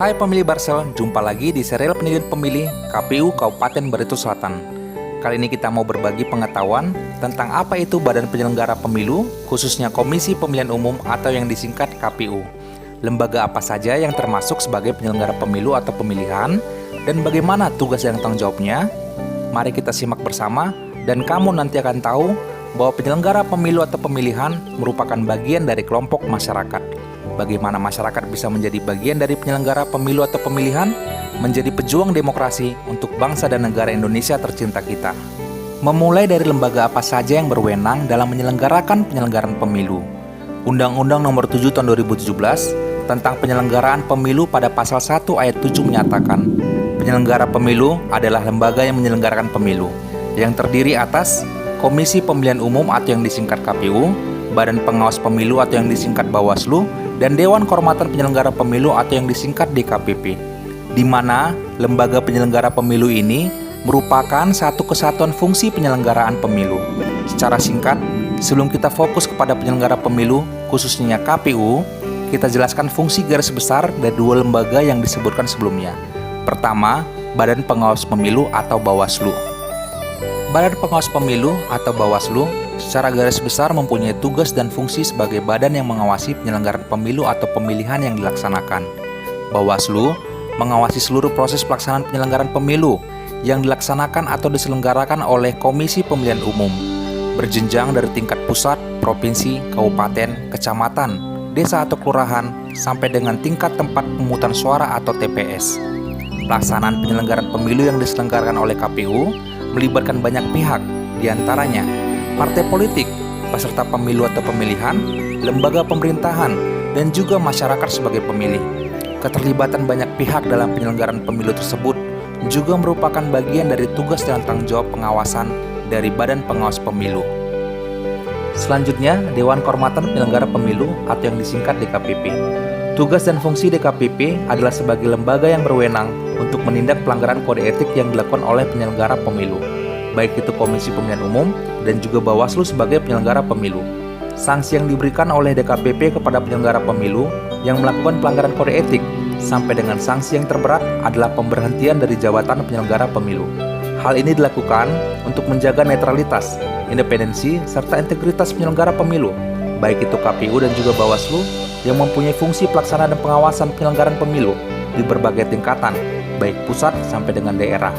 Hai pemilih Barsel, jumpa lagi di serial penilaian pemilih KPU Kabupaten Barito Selatan. Kali ini kita mau berbagi pengetahuan tentang apa itu Badan Penyelenggara Pemilu, khususnya Komisi Pemilihan Umum atau yang disingkat KPU. Lembaga apa saja yang termasuk sebagai penyelenggara pemilu atau pemilihan, dan bagaimana tugas dan tanggung jawabnya? Mari kita simak bersama, dan kamu nanti akan tahu bahwa penyelenggara pemilu atau pemilihan merupakan bagian dari kelompok masyarakat. Bagaimana masyarakat bisa menjadi bagian dari penyelenggara pemilu atau pemilihan, menjadi pejuang demokrasi untuk bangsa dan negara Indonesia tercinta kita. Memulai dari lembaga apa saja yang berwenang dalam menyelenggarakan penyelenggaraan pemilu. Undang-Undang Nomor 7 Tahun 2017 tentang penyelenggaraan pemilu pada pasal 1 ayat 7 menyatakan, penyelenggara pemilu adalah lembaga yang menyelenggarakan pemilu, yang terdiri atas Komisi Pemilihan Umum atau yang disingkat KPU, Badan Pengawas Pemilu atau yang disingkat Bawaslu, dan Dewan Kehormatan Penyelenggara Pemilu atau yang disingkat DKPP, di mana lembaga penyelenggara pemilu ini merupakan satu kesatuan fungsi penyelenggaraan pemilu. Secara singkat, sebelum kita fokus kepada penyelenggara pemilu, khususnya KPU, kita jelaskan fungsi garis besar dari dua lembaga yang disebutkan sebelumnya. Pertama, Badan Pengawas Pemilu atau Bawaslu. Badan Pengawas Pemilu atau Bawaslu secara garis besar mempunyai tugas dan fungsi sebagai badan yang mengawasi penyelenggaraan pemilu atau pemilihan yang dilaksanakan. Bawaslu mengawasi seluruh proses pelaksanaan penyelenggaraan pemilu yang dilaksanakan atau diselenggarakan oleh Komisi Pemilihan Umum, berjenjang dari tingkat pusat, provinsi, kabupaten, kecamatan, desa atau kelurahan, sampai dengan tingkat tempat pemungutan suara atau TPS. Pelaksanaan penyelenggaraan pemilu yang diselenggarakan oleh KPU melibatkan banyak pihak, diantaranya partai politik, peserta pemilu atau pemilihan, lembaga pemerintahan, dan juga masyarakat sebagai pemilih. Keterlibatan banyak pihak dalam penyelenggaraan pemilu tersebut juga merupakan bagian dari tugas dan tanggung jawab pengawasan dari Badan Pengawas Pemilu. Selanjutnya, Dewan Kehormatan Penyelenggara Pemilu atau yang disingkat DKPP. Tugas dan fungsi DKPP adalah sebagai lembaga yang berwenang untuk menindak pelanggaran kode etik yang dilakukan oleh penyelenggara pemilu, baik itu Komisi Pemilihan Umum dan juga Bawaslu sebagai penyelenggara pemilu. Sanksi yang diberikan oleh DKPP kepada penyelenggara pemilu yang melakukan pelanggaran kode etik sampai dengan sanksi yang terberat adalah pemberhentian dari jabatan penyelenggara pemilu. Hal ini dilakukan untuk menjaga netralitas, independensi, serta integritas penyelenggara pemilu, baik itu KPU dan juga Bawaslu yang mempunyai fungsi pelaksanaan dan pengawasan penyelenggaraan pemilu di berbagai tingkatan, baik pusat sampai dengan daerah.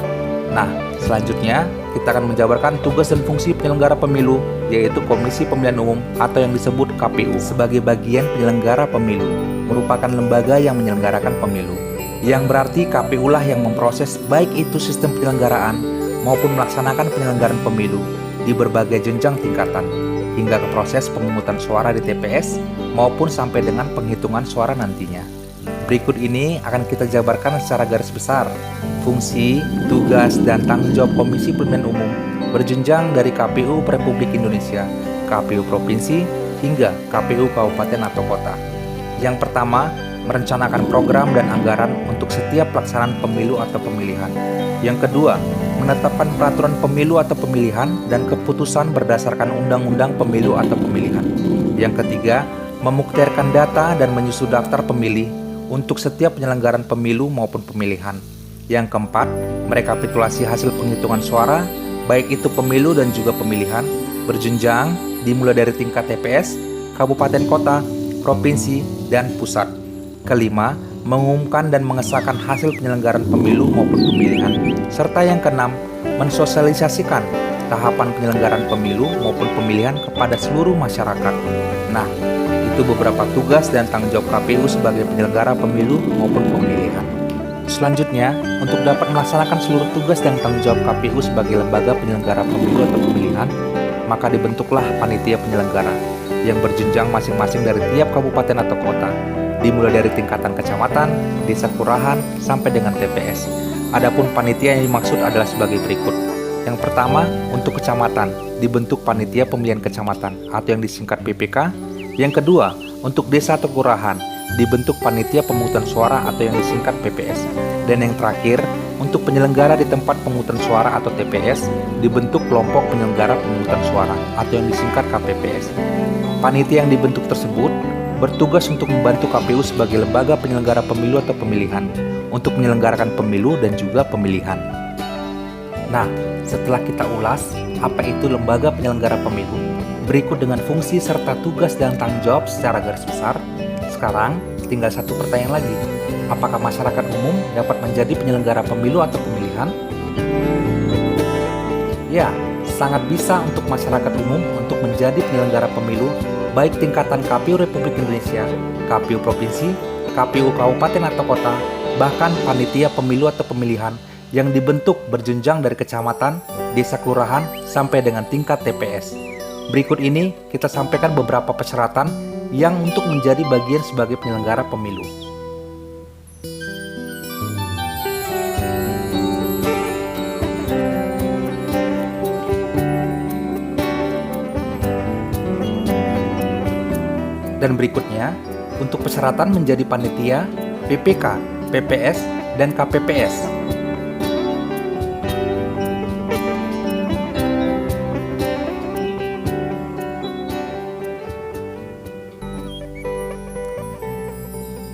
Nah, selanjutnya kita akan menjabarkan tugas dan fungsi penyelenggara pemilu, yaitu Komisi Pemilihan Umum atau yang disebut KPU sebagai bagian penyelenggara pemilu, merupakan lembaga yang menyelenggarakan pemilu, yang berarti KPU lah yang memproses baik itu sistem penyelenggaraan maupun melaksanakan penyelenggaraan pemilu di berbagai jenjang tingkatan, hingga ke proses pemungutan suara di TPS maupun sampai dengan penghitungan suara nantinya. Berikut ini akan kita jabarkan secara garis besar fungsi, tugas, dan tanggung jawab Komisi Pemilihan Umum berjenjang dari KPU Republik Indonesia, KPU Provinsi, hingga KPU Kabupaten atau Kota. Yang pertama, merencanakan program dan anggaran untuk setiap pelaksanaan pemilu atau pemilihan. Yang kedua, menetapkan peraturan pemilu atau pemilihan dan keputusan berdasarkan undang-undang pemilu atau pemilihan. Yang ketiga, memuktirkan data dan menyusun daftar pemilih untuk setiap penyelenggaraan pemilu maupun pemilihan. Yang keempat, merekapitulasi hasil penghitungan suara, baik itu pemilu dan juga pemilihan, berjenjang dimulai dari tingkat TPS, kabupaten kota, provinsi, dan pusat. Kelima, mengumumkan dan mengesahkan hasil penyelenggaraan pemilu maupun pemilihan. Serta yang keenam, mensosialisasikan tahapan penyelenggaraan pemilu maupun pemilihan kepada seluruh masyarakat. Nah, itu beberapa tugas dan tanggung jawab KPU sebagai penyelenggara pemilu maupun pemilihan. Selanjutnya, untuk dapat melaksanakan seluruh tugas dan tanggung jawab KPU sebagai lembaga penyelenggara pemilu atau pemilihan, maka dibentuklah panitia penyelenggara yang berjenjang masing-masing dari tiap kabupaten atau kota, dimulai dari tingkatan kecamatan, desa kelurahan, sampai dengan TPS. Adapun panitia yang dimaksud adalah sebagai berikut. Yang pertama, untuk kecamatan, dibentuk panitia pemilihan kecamatan atau yang disingkat PPK. Yang kedua, untuk desa atau kelurahan, dibentuk panitia pemungutan suara atau yang disingkat PPS. Dan yang terakhir, untuk penyelenggara di tempat pemungutan suara atau TPS, dibentuk kelompok penyelenggara pemungutan suara atau yang disingkat KPPS. Panitia yang dibentuk tersebut bertugas untuk membantu KPU sebagai lembaga penyelenggara pemilu atau pemilihan, untuk menyelenggarakan pemilu dan juga pemilihan. Nah, setelah kita ulas apa itu lembaga penyelenggara pemilu, berikut dengan fungsi serta tugas dan tanggung jawab secara garis besar, sekarang tinggal satu pertanyaan lagi. Apakah masyarakat umum dapat menjadi penyelenggara pemilu atau pemilihan? Ya, sangat bisa untuk masyarakat umum untuk menjadi penyelenggara pemilu, baik tingkatan KPU Republik Indonesia, KPU Provinsi, KPU Kabupaten atau Kota, bahkan panitia pemilu atau pemilihan yang dibentuk berjenjang dari kecamatan, desa kelurahan, sampai dengan tingkat TPS. Berikut ini kita sampaikan beberapa persyaratan yang untuk menjadi bagian sebagai penyelenggara pemilu. Dan berikutnya, untuk persyaratan menjadi panitia, PPK, PPS, dan KPPS.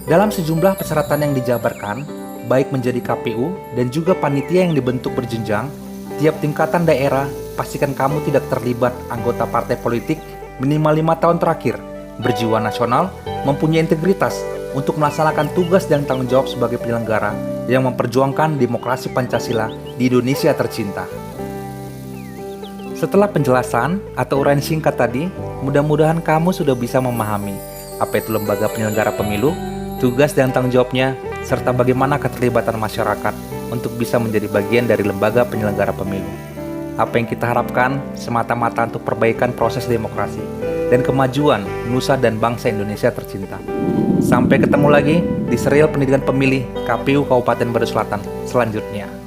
Dalam sejumlah persyaratan yang dijabarkan, baik menjadi KPU dan juga panitia yang dibentuk berjenjang, tiap tingkatan daerah, pastikan kamu tidak terlibat anggota partai politik minimal 5 tahun terakhir, berjiwa nasional, mempunyai integritas untuk melaksanakan tugas dan tanggung jawab sebagai penyelenggara yang memperjuangkan demokrasi Pancasila di Indonesia tercinta. Setelah penjelasan atau uraian singkat tadi, mudah-mudahan kamu sudah bisa memahami apa itu lembaga penyelenggara pemilu, tugas dan tanggung jawabnya, serta bagaimana keterlibatan masyarakat untuk bisa menjadi bagian dari lembaga penyelenggara pemilu. Apa yang kita harapkan semata-mata untuk perbaikan proses demokrasi dan kemajuan nusa dan bangsa Indonesia tercinta. Sampai ketemu lagi di serial pendidikan pemilih KPU Kabupaten Badung Selatan selanjutnya.